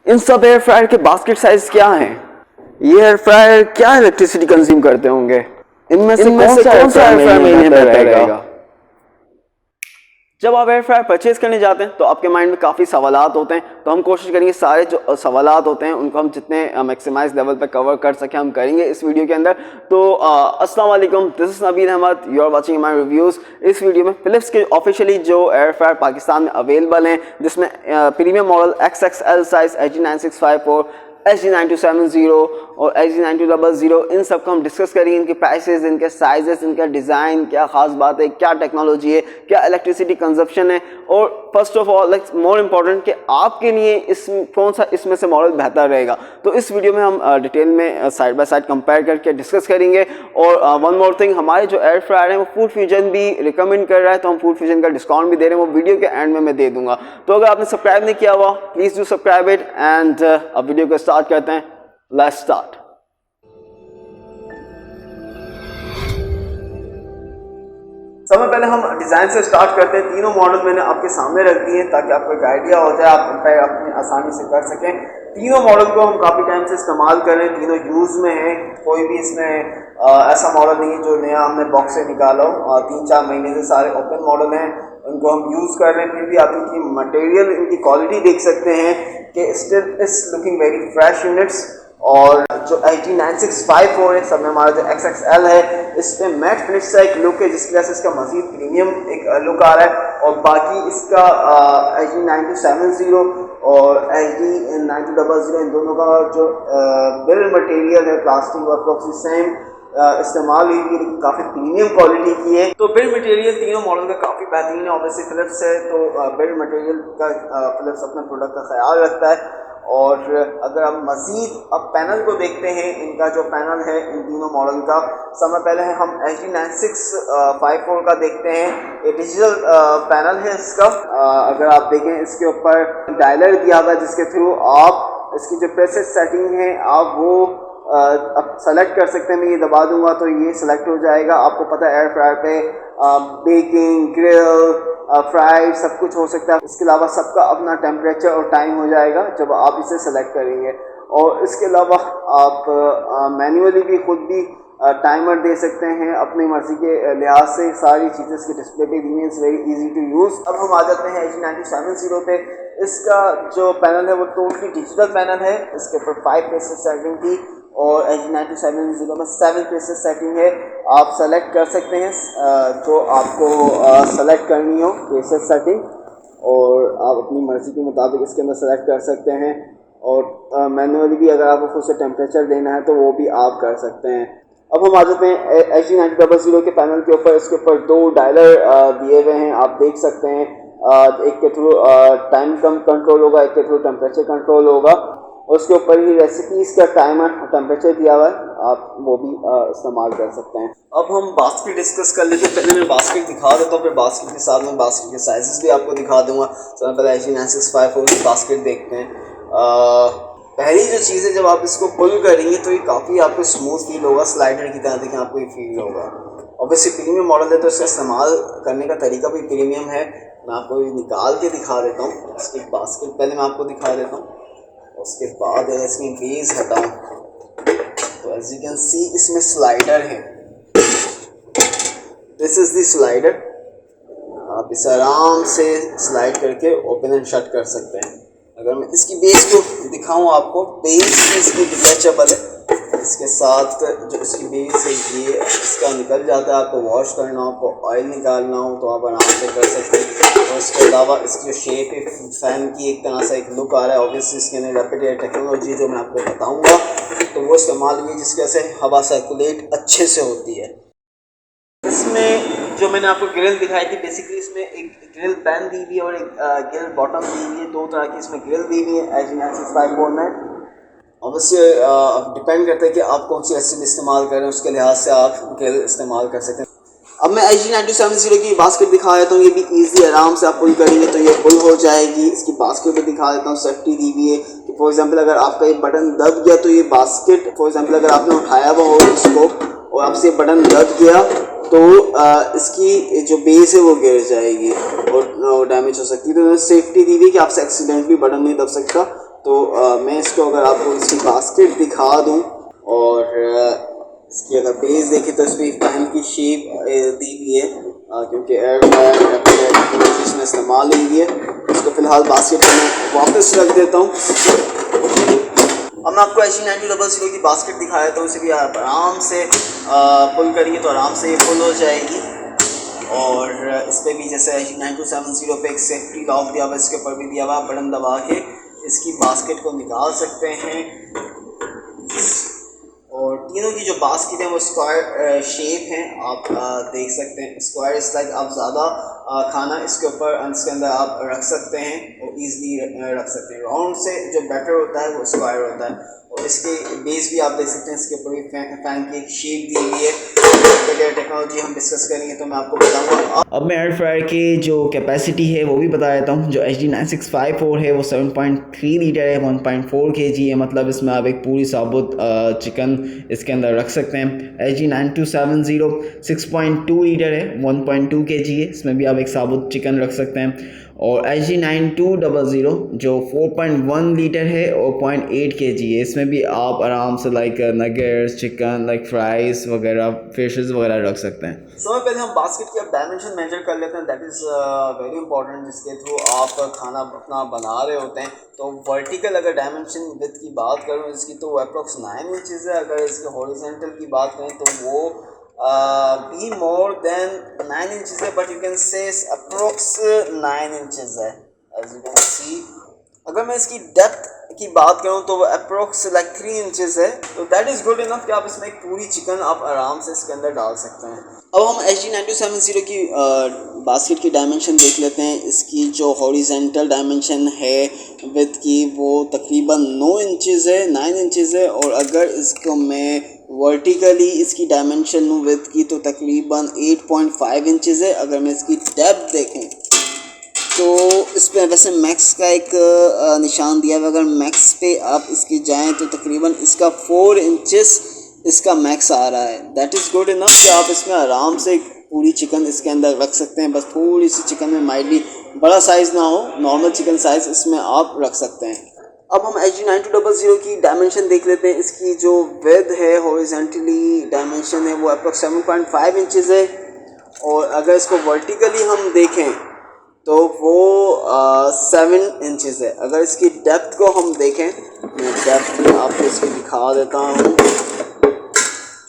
इन सब air fryer के basket size क्या हैं? ये एयर फ्रायर क्या इलेक्ट्रिसिटी कंज्यूम करते होंगे? इनमें से कौन सा एयर फ्रायर में बेहतर रहेगा? जब आप एयर फ्रायर परचेज करने जाते हैं तो आपके माइंड में काफ़ी सवालात होते हैं, तो हम कोशिश करेंगे सारे जो सवालात होते हैं उनको हम जितने मैक्सिमाइज लेवल पर कवर कर सकें हम करेंगे इस वीडियो के अंदर। तो अस्सलाम वालेकुम, this is Nabeel Ahmed, you are watching my reviews. इस वीडियो में फिलिप्स के ऑफिशियली जो एयर फ्रायर पाकिस्तान में अवेलेबल हैं, जिसमें premium model XXL size HG9654, HG9270 और HG9200, इन सब को हम डिस्कस करेंगे। इनके प्राइसेस, इनके साइजेस, इनका डिज़ाइन, क्या ख़ास बात है, क्या टेक्नोलॉजी है, क्या इलेक्ट्रिसिटी कंजप्शन है, और first of all more important कि आपके लिए कौन सा इसमें से मॉडल बेहतर रहेगा। तो इस वीडियो में हम डिटेल में साइड बाय साइड कंपेयर करके डिस्कस करेंगे। और वन मोर थिंग, हमारे जो एयर फ्रायर है वो फूड फ्यूजन भी रिकमेंड कर रहा है, तो हम फूड फ्यूजन का डिस्काउंट भी दे रहे हैं, वो वीडियो के एंड में मैं दे दूंगा। तो अगर आपने सब्सक्राइब नहीं किया हुआ please do subscribe it. And अब वीडियो को स्टार्ट करते हैं, लेट्स स्टार्ट। सबसे पहले हम डिज़ाइन से स्टार्ट करते हैं। तीनों मॉडल मैंने आपके सामने रख दिए हैं ताकि आपको एक आइडिया हो जाए, आप कंपेयर अपनी आसानी से कर सकें। तीनों मॉडल को हम काफ़ी टाइम से इस्तेमाल कर रहे हैं, तीनों यूज़ में हैं, कोई भी इसमें ऐसा मॉडल नहीं है जो नया हमने बॉक्स से निकाला हो। 3-4 महीने से सारे ओपन मॉडल हैं, उनको हम यूज़ कर रहे हैं। फिर भी आप इनकी मटेरियल, इनकी क्वालिटी देख सकते हैं कि still is looking very fresh units. और जो HG9654 है, सब में हमारा जो XXL है, इस पर मैट फिनिश का एक लुक है जिसकी वजह से इसका मजीद प्रीमियम एक लुक आ रहा है। और बाकी इसका HG9270 और HG9200, इन दोनों का जो बिल्ड मटेरियल है प्लास्टिक और अप्रोक्सी सेम इस्तेमाल हुई है, काफ़ी प्रीमियम क्वालिटी की है। तो बिल्ड मटेरियल तीनों मॉडल का काफ़ी बेहतरीन है। ऑब्वियसली फिलिप्स है तो बिल्ड मटेरियल का फिलिप्स अपने प्रोडक्ट का ख्याल रखता है। और अगर आप मज़ीद अब पैनल को देखते हैं, इनका जो पैनल है इन तीनों मॉडल का, सबसे पहले हम HG9654 का देखते हैं। ये डिजिटल पैनल है इसका। अगर आप देखें इसके ऊपर डायलर दिया हुआ है जिसके थ्रू आप इसकी जो प्रेसेस सेटिंग है आप वो अब सेलेक्ट कर सकते हैं। मैं ये दबा दूंगा तो ये सेलेक्ट हो जाएगा। आपको पता है एयर फ्रायर पे बेकिंग, ग्रिल, फ्राइड सब कुछ हो सकता है। इसके अलावा सबका अपना टेम्परेचर और टाइम हो जाएगा जब आप इसे सेलेक्ट करेंगे। और इसके अलावा आप मैन्युअली भी खुद भी टाइमर दे सकते हैं अपनी मर्ज़ी के लिहाज से। सारी चीज़ें इसके डिस्प्ले पे दी हैं, it's very easy to use. अब हम आ जाते हैं HG9270 पे। इसका जो पैनल है वो टोटली डिजिटल पैनल है। इसके ऊपर 5 प्रेसेस सेटिंग थी और HG9270 में 7 प्रेसेस सेटिंग है। आप सेलेक्ट कर सकते हैं जो आपको सेलेक्ट करनी हो प्रेसेस सेटिंग, और आप अपनी मर्ज़ी के मुताबिक इसके अंदर सेलेक्ट कर सकते हैं। और मैनुअली भी अगर आपको खुद से टेम्परेचर देना है तो वो भी आप कर सकते हैं। अब हम आ जाते हैं HG9200 के पैनल के ऊपर। इसके ऊपर 2 डायलर दिए हुए हैं, आप देख सकते हैं। एक के थ्रू टाइम कंट्रोल होगा, एक के थ्रू टेम्परेचर कंट्रोल होगा। और उसके ऊपर ही रेसिपीज़ का टाइमर और टेम्परेचर दिया हुआ है, आप वो भी इस्तेमाल कर सकते हैं। अब हम बास्केट डिस्कस कर लेते हैं। पहले मैं बास्केट दिखा देता हूँ, फिर बास्केट के साथ में बास्केट के साइजेस भी आपको दिखा दूँगा। तो पहले HG9654 की बास्केट देखते हैं। पहली जो चीज़ है, जब आप इसको पुल करेंगे तो ये काफ़ी आपको स्मूथ फील होगा, स्लाइडर की तरह देखें आपको ये फील होगा। ऑब्वियसली प्रीमियम मॉडल है तो इसका इस्तेमाल करने का तरीका भी प्रीमियम है। मैं आपको ये निकाल के दिखा देता हूँ। इसकी बास्केट पहले मैं आपको दिखा देता हूँ, उसके बाद अगर इसकी बेस हटाऊँ तो एज यू कैन सी इसमें स्लाइडर है। This is the slider. आप इसे आराम से स्लाइड करके ओपन एंड शट कर सकते हैं। अगर मैं इसकी बेस को दिखाऊं आपको, बेस इसकी डिटैचेबल है। इसके साथ जो इसकी बेस है ये इसका निकल जाता है। आपको वॉश करना हो, आपको ऑयल निकालना हो तो आप आराम से कर सकते हैं। और इसके अलावा इसकी जो शेप है फैन की, एक तरह से एक लुक आ रहा है। ऑब्वियसली इसके अंदर रैपिड एयर टेक्नोलॉजी जो मैं आपको बताऊँगा तो वो इस्तेमाल हुई, जिसकी वजह से हवा सर्कुलेट अच्छे से होती है। इसमें जो मैंने आपको ग्रिल दिखाई थी, बेसिकली इसमें एक ग्रिल पैन दी हुई है और एक ग्रिल बॉटम दी हुई है। 2 तरह की इसमें ग्रिल दी हुई है HG9654 में। ऑब्वियसली डिपेंड करता है कि आप कौन सी रेसिपी इस्तेमाल कर रहे हैं, उसके लिहाज से आप ग्रिल इस्तेमाल कर सकते हैं। अब मैं HG9270 की बास्केट दिखा देता हूँ। ये भी ईजी, आराम से आप पुल करेंगे तो ये पुल हो जाएगी। इसकी बास्केट भी दिखा देता हूँ। सेफ्टी दी हुई है कि फॉर एग्जाम्पल अगर आपका ये बटन दब गया तो ये बास्केट, फॉर एग्जाम्पल अगर आपने उठाया हुआ हो इसको और आपसे बटन दब गया तो इसकी जो बेस है वो गिर जाएगी और डैमेज हो सकती है। तो सेफ्टी दी हुई कि आपसे एक्सीडेंटली बटन नहीं दब सकता। तो मैं इसको अगर आपको इसकी बास्केट दिखा दूँ और इसकी अगर बेस देखें तो इसमें फैन की शेप दी हुई है क्योंकि एयर फ्रायर इसमें इस्तेमाल हुई है। इसको फ़िलहाल बास्केट में वापस रख देता हूँ। अब मैं आपको SG9200 की बास्केट दिखाया तो उसे भी आप आराम से पुल करिए तो आराम से ये पुल हो जाएगी। और इस पर भी जैसे SG9270 पे एक सेफ्टी लॉक दिया हुआ, इसके ऊपर भी दिया हुआ, बटन दबा के इसकी बास्केट को निकाल सकते हैं। और तीनों की जो बास्केट है वो स्क्वायर शेप है, आप देख सकते हैं। स्क्वायर इस लाइक आप ज़्यादा खाना इसके ऊपर इसके अंदर आप रख सकते हैं और इजीली रख सकते हैं। राउंड से जो बेटर होता है वो स्क्वायर होता है। और इसके बेस भी आप देख सकते हैं, इसके ऊपर भी फैन की एक शेप दी हुई है। टेक्नोलॉजी हम डिस्कस करेंगे तो मैं आपको बताऊंगा। अब मैं एयर फ्रायर की जो कैपेसिटी है वो भी बता देता हूँ। जो SG9654 है वो 7.3 लीटर है, 1.4 kg है, मतलब इसमें आप एक पूरी साबुत चिकन इसके अंदर रख सकते हैं। SG9270 6.2 लीटर है, 1.2 kg है, इसमें भी आप एक साबुत चिकन रख सकते हैं। और SG9200 जो 4.1 लीटर है और 0.8 kg है, इसमें भी आप आराम से like nuggets, chicken, like fries वगैरह, फिशेस वगैरह रख सकते हैं। सबसे पहले हम बास्केट की अब डायमेंशन मेजर कर लेते हैं। दैट इज़ वेरी इंपॉर्टेंट, जिसके थ्रू आप खाना अपना बना रहे होते हैं। तो वर्टिकल अगर डायमेंशन विड्थ की बात करूँ इसकी तो वो अप्रॉक्स 9 इंचज़ है। अगर इसके हॉरिजॉन्टल की बात करें तो वो be more than 9 inches है, but you can say approx 9 inches है, as you can see। अगर मैं इसकी डेप्थ की बात करूँ तो वो अप्रोक्स लाइक 3 इंचज़ है। तो दैट इज़ गुड इनफ कि आप इसमें एक पूरी चिकन आप आराम से इसके अंदर डाल सकते हैं। अब हम SG9270 की बास्केट की डायमेंशन देख लेते हैं। इसकी जो हॉरिजेंटल डायमेंशन है विड्थ की वो तकरीबन 9 इंचज़ है, 9 इंचज़ है। और अगर इसको मैं वर्टिकली इसकी डायमेंशन विड्थ की तो तकरीबन 8.5 इंचज़ है। अगर मैं इसकी डेप्थ देखें तो इस पर वैसे मैक्स का एक निशान दिया हुआ, अगर मैक्स पे आप इसकी जाएं तो तकरीबन इसका 4 इंचेस इसका मैक्स आ रहा है। दैट इज़ गुड इनफ कि आप इसमें आराम से एक पूरी चिकन इसके अंदर रख सकते हैं। बस थोड़ी सी चिकन में माइटली बड़ा साइज़ ना हो, नॉर्मल चिकन साइज़ इसमें आप रख सकते हैं। अब हम SG9200 की डायमेंशन देख लेते हैं। इसकी जो विड्थ है हॉरिजॉन्टली डायमेंशन है वो अप्रॉक्स 7.5 इंचज़ है। और अगर इसको वर्टिकली हम देखें तो वो 7 इंचज़ है। अगर इसकी डेप्थ को हम देखें, मैं डेप्थ भी आपको इसको दिखा देता हूँ।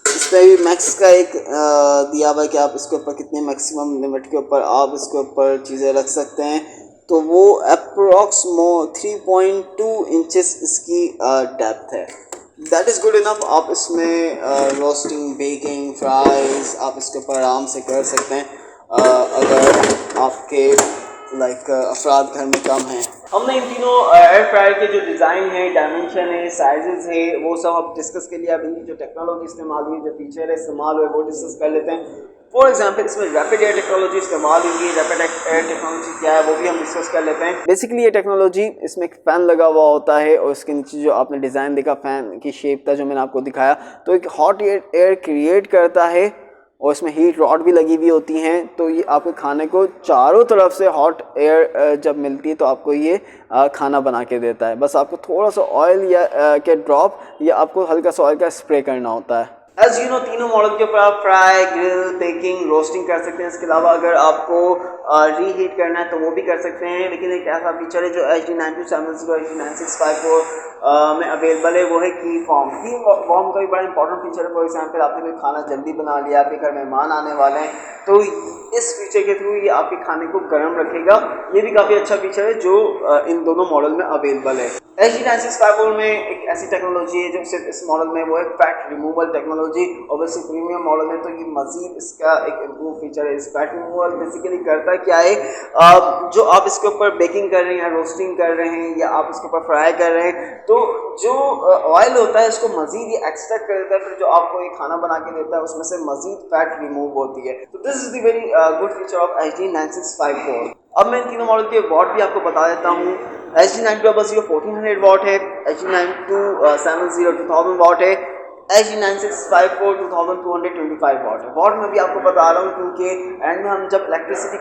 इस पर भी मैक्स का एक दिया हुआ है कि आप इसके ऊपर कितने मैक्सिमम लिमिट के ऊपर आप इसके ऊपर चीज़ें रख सकते हैं। तो वो अप्रॉक्स 3.2 इंचज़ इसकी डेप्थ है। That is good enough. आप इसमें रोस्टिंग, बेकिंग, फ्राइज़ आप इसके ऊपर आराम से कर सकते हैं अगर आपके अफराद घर में कम हैं। हमने इन तीनों एयर फ्रायर के जो डिज़ाइन है, डायमेंशन है, साइजेस है, वो सब अब डिस्कस के लिए अब इनकी जो टेक्नोलॉजी इस्तेमाल हुई, जो फीचर है इस्तेमाल हुए वो डिस्कस कर लेते हैं। फॉर एग्जांपल इसमें रैपिड एयर टेक्नोलॉजी इस्तेमाल हुई है। रैपिड एयर टेक्नोलॉजी क्या है वो भी हम डिस्कस कर लेते हैं। बेसिकली ये टेक्नोलॉजी, इसमें एक फ़ैन लगा हुआ होता है और इसके नीचे जो आपने डिज़ाइन देखा फ़ैन की शेप था जो मैंने आपको दिखाया, तो एक हॉट एयर क्रिएट करता है और इसमें हीट रॉड भी लगी हुई होती हैं। तो ये आपके खाने को चारों तरफ से हॉट एयर जब मिलती है तो आपको ये खाना बना के देता है। बस आपको थोड़ा सा ऑयल या के ड्रॉप या आपको हल्का सा ऑयल का स्प्रे करना होता है। एज यू नो तीनों मॉडल के ऊपर आप फ्राई, ग्रिल, बेकिंग, रोस्टिंग कर सकते हैं। इसके अलावा अगर आपको रीहीट करना है तो वो भी कर सकते हैं। लेकिन एक ऐसा फीचर है जो SG9270, SG9654 में अवेलेबल है, वो है की फॉर्म का भी बड़ा इंपॉर्टेंट फीचर है। फॉर एग्जांपल आपने कोई खाना जल्दी बना लिया, आपके घर मेहमान आने वाले हैं, तो इस फीचर के थ्रू ये आपके खाने को गर्म रखेगा। ये भी काफ़ी अच्छा फीचर है जो इन दोनों मॉडल में अवेलेबल है। SG9654 में एक ऐसी टेक्नोलॉजी है जो सिर्फ इस मॉडल में, वो है fat removal technology. Obviously premium model है तो ये मजीद इसका एक इम्प्रूव फीचर है। इस फैट रिमूवल बेसिकली करता क्या है, जो आप इसके ऊपर बेकिंग कर रहे हैं या रोस्टिंग कर रहे हैं या आप इसके ऊपर फ्राई कर रहे हैं, तो जो ऑयल होता है इसको मजीद ये एक्सट्रैक्ट कर देता है। फिर जो आपको ये खाना बना के देता है उसमें से मजीद फैट रिमूव होती है। तो this is the very good feature of SG9654। अब मैं इन तीनों मॉडल के वॉट भी आपको बता देता हूँ। SG9200 1400 वाट है, SG9270 2000 वाट है, HG9654 2225 वाट है। वाट में भी आपको बता रहा हूँ क्योंकि एंड में हम जब इलेक्ट्रिसिटी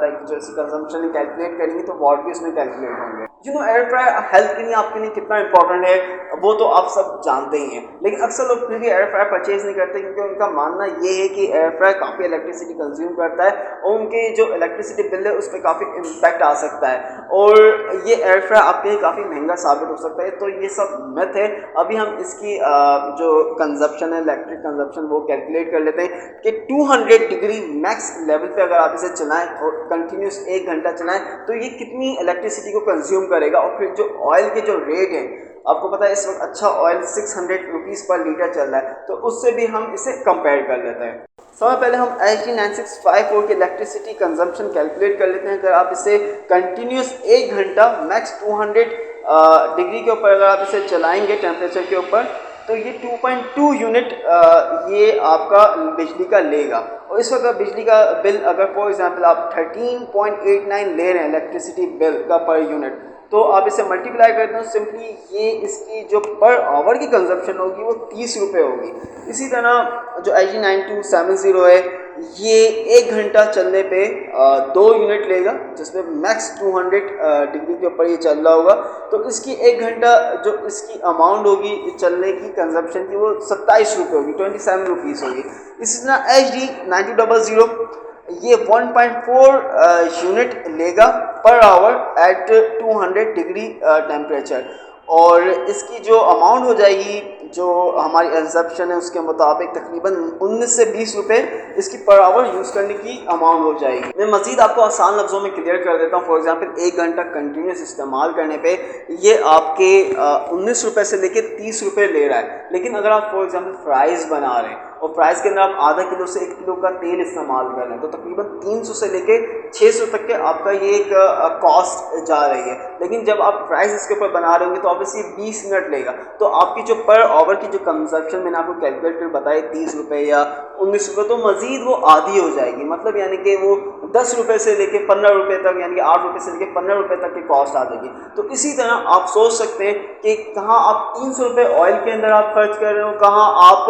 लाइक जैसे कंजम्पशन कैलकुलेट करेंगे तो वाट भी उसमें कैलकुलेट होंगे। एयर फ्रायर हेल्थ के लिए आपके लिए कितना इंपॉर्टेंट है वो तो आप सब जानते ही हैं, लेकिन अक्सर लोग फिर भी एयर फ्रायर परचेज नहीं करते क्योंकि उनका मानना ये है कि एयर फ्रायर काफ़ी इलेक्ट्रिसिटी कंज्यूम करता है और उनके जो इलेक्ट्रिसिटी बिल है उस पर काफ़ी इम्पैक्ट आ सकता है और ये एयर फ्रायर आपके लिए काफ़ी महंगा साबित हो सकता है। तो ये सब मिथ है। अभी हम इसकी जो कंजप्शन है इलेक्ट्रिक कंजप्शन वो कैलकुलेट कर लेते हैं कि 200 डिग्री मैक्स लेवल पे अगर आप इसे चलाएं और कंटिन्यूस 1 घंटा चलाएं तो ये कितनी इलेक्ट्रिसिटी को कंज्यूम करेगा। और फिर जो ऑयल के जो रेट हैं, आपको पता है इस वक्त अच्छा ऑयल 600 रुपीज़ पर लीटर चल रहा है, तो उससे भी हम इसे कंपेयर कर लेते हैं। सबसे पहले हम HG9654 की इलेक्ट्रिसिटी कंजम्पशन कैलकुलेट कर लेते हैं। अगर आप इसे कंटिन्यूस 1 घंटा मैक्स 200 डिग्री के ऊपर अगर आप इसे चलाएंगे टेम्परेचर के ऊपर तो ये 2.2 यूनिट ये आपका बिजली का लेगा। और इस वक्त बिजली का बिल अगर फॉर एग्जांपल आप 13.89 ले रहे हैं इलेक्ट्रिसिटी बिल का पर यूनिट, तो आप इसे मल्टीप्लाई करते हैं सिंपली ये इसकी जो पर आवर की कंजप्शन होगी वो 30 रुपये होगी। इसी तरह जो HG9270 है ये 1 घंटा चलने पे 2 यूनिट लेगा जिसमें मैक्स 200 डिग्री के ऊपर ये चल रहा होगा, तो इसकी 1 घंटा जो इसकी अमाउंट होगी चलने की कंजप्शन की वो 27 रुपये होगी, 27 रुपीज़ होगी। इसी तरह HG9200 ये 1.4 यूनिट लेगा per hour eight 200 degree temperature और इसकी जो अमाउंट हो जाएगी जो हमारी कंजप्शन है उसके मुताबिक तकरीबन 19 से 20 रुपये इसकी पर आवर यूज़ करने की अमाउंट हो जाएगी। मैं मज़ीद आपको आसान लफ्ज़ों में क्लियर कर देता हूँ। फॉर एग्जांपल 1 घंटा कंटिन्यूस इस्तेमाल करने पे ये आपके 19 रुपये से लेके 30 रुपये ले रहा है, लेकिन अगर आप फॉर एग्जांपल फ्राइज़ बना रहे हैं और फ्राइज़ के अंदर आप आधा किलो से 1 किलो का तेल इस्तेमाल कर रहे हैं तो तकरीबन 300 से लेके 600 तक के आपका ये एक कॉस्ट जा रही है। लेकिन जब आप फ्राइज़ इसके ऊपर बना रहे होंगे तो ऑब्वियसली 20 मिनट लेगा, तो आपकी जो पर आवर की जो कंजप्शन मैंने आपको कैलकुलेट कर बताई 30 रुपये या 19 रुपये, तो मज़ीद वो आधी हो जाएगी। मतलब यानी कि वो 10 रुपये से लेके 15 रुपये तक यानी कि 8 रुपये से लेके 15 रुपये तक की कॉस्ट आ जाएगी। तो इसी तरह आप सोच सकते हैं कि कहाँ आप 300 रुपये ऑयल के अंदर आप खर्च कर रहे हो, कहाँ आप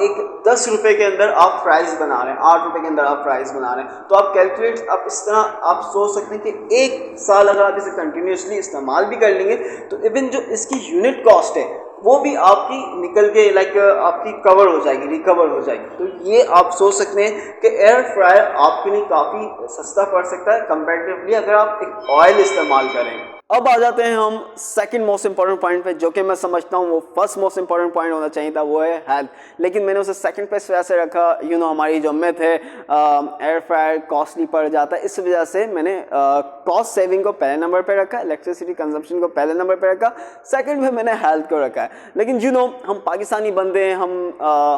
एक 10 रुपये के अंदर आप फ्राइज़ बना रहे हैं, 8 रुपये के अंदर आप फ्राइज़ बना रहे हैं। तो आप कैलकुलेट आप इस तरह आप सोच सकते हैं कि 1 साल अगर आप इसे कंटिन्यूसली इस्तेमाल भी कर लेंगे तो इवन जो इसकी यूनिट कॉस्ट है वो भी आपकी निकल के लाइक आपकी कवर हो जाएगी, रिकवर हो जाएगी। तो ये आप सोच सकते हैं कि एयर फ्रायर आपके लिए काफ़ी सस्ता पड़ सकता है कंपैरेटिवली अगर आप एक ऑयल इस्तेमाल करें। अब आ जाते हैं हम सेकंड मोस्ट इंपॉर्टेंट पॉइंट पे, जो कि मैं समझता हूँ वो फर्स्ट मोस्ट इंपॉर्टेंट पॉइंट होना चाहिए था, वो है हेल्थ। लेकिन मैंने उसे सेकंड पे इस वजह से रखा, हमारी जो मिथ है एयर फ्रायर कॉस्टली पड़ जाता है, इस वजह से मैंने कॉस्ट सेविंग को पहले नंबर पे रखा, इलेक्ट्रिसिटी कंजम्पशन को पहले नंबर पे रखा, सेकंड में मैंने हेल्थ को रखा है। लेकिन हम पाकिस्तानी बंदे हैं,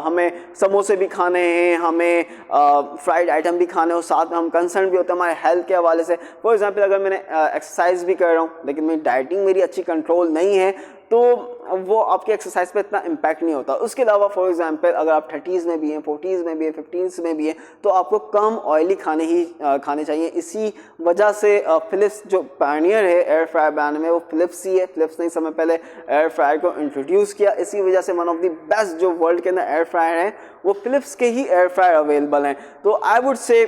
हमें समोसे भी खाने हैं, हमें फ्राइड आइटम भी खाने हो, साथ में हम कंसर्न भी होते हैं हमारे हेल्थ के हवाले से। फॉर एग्जाम्पल अगर मैंने एक्सरसाइज भी कर रहा हूँ लेकिन मेरी डाइटिंग मेरी अच्छी कंट्रोल नहीं है तो वो आपके एक्सरसाइज पे इतना इम्पैक्ट नहीं होता। उसके अलावा फॉर एग्जांपल अगर आप 30s में भी हैं, 40s में भी हैं, 15s में भी हैं, तो आपको कम ऑयली खाने चाहिए। इसी वजह से फिलिप्स जो पायनियर है एयर फ्रायर बनाने में वो फिलिप्स ही है। फिलिप्स ने समय पहले एयर फ्रायर को इंट्रोड्यूस किया, इसी वजह से वन ऑफ द बेस्ट जो वर्ल्ड के अंदर एयर फ्रायर हैं वो फिलिप्स के ही एयर फ्रायर अवेलेबल हैं। तो I would say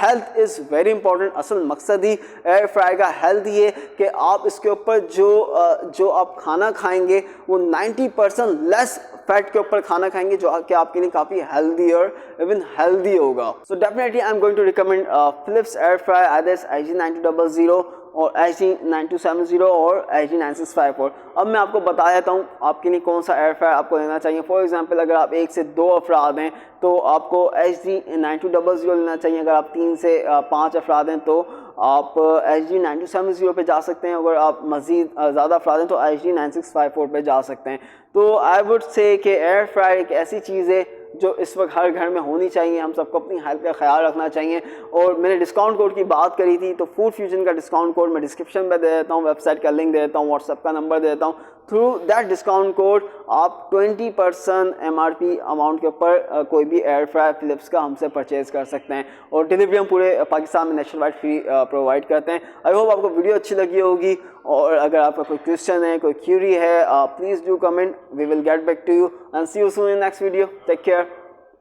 health is very important. असल मकसद ही एयर फ्रायर का हेल्थ ही है कि आप इसके ऊपर जो आप खाना खाएंगे वो 90% लेस फैट के ऊपर खाना खाएंगे, जो कि आपके लिए काफ़ी हेल्दी और इवन हेल्दी होगा। So definitely I am going to recommend Philips air fryer, either HG9200 और HG9270 और HG9654। अब मैं आपको बता देता हूँ आपके लिए कौन सा एयर फ्रायर आपको लेना चाहिए। फॉर एग्जांपल अगर आप 1 से 2 अफराद हैं तो आपको HG9200 लेना चाहिए। अगर आप 3 से 5 अफराद हैं तो आप HG9270 पे जा सकते हैं। अगर आप मज़ीद ज़्यादा अफराद हैं तो HG9654 पे जा सकते हैं। तो आई वुड से कि एयर फ्रायर एक ऐसी चीज़ है जो इस वक्त हर घर में होनी चाहिए। हम सबको अपनी हेल्थ का ख्याल रखना चाहिए। और मैंने डिस्काउंट कोड की बात करी थी, तो फूड फ्यूजन का डिस्काउंट कोड मैं डिस्क्रिप्शन में दे देता हूँ, वेबसाइट का लिंक दे देता हूँ, व्हाट्सएप का नंबर दे देता हूँ। थ्रू दैट डिस्काउंट कोड आप 20% MRP अमाउंट के ऊपर कोई भी एयर फ्रायर फिलिप्स का हमसे परचेज कर सकते हैं। और डिलीवरी हम पूरे पाकिस्तान में नेशनल वाइड फ्री प्रोवाइड करते हैं। आई होप आपको वीडियो अच्छी लगी होगी। और अगर आपका कोई क्वेश्चन है, कोई क्यूरी है, please do comment, we will get back to you and see you soon in next video. Take care,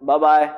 bye bye.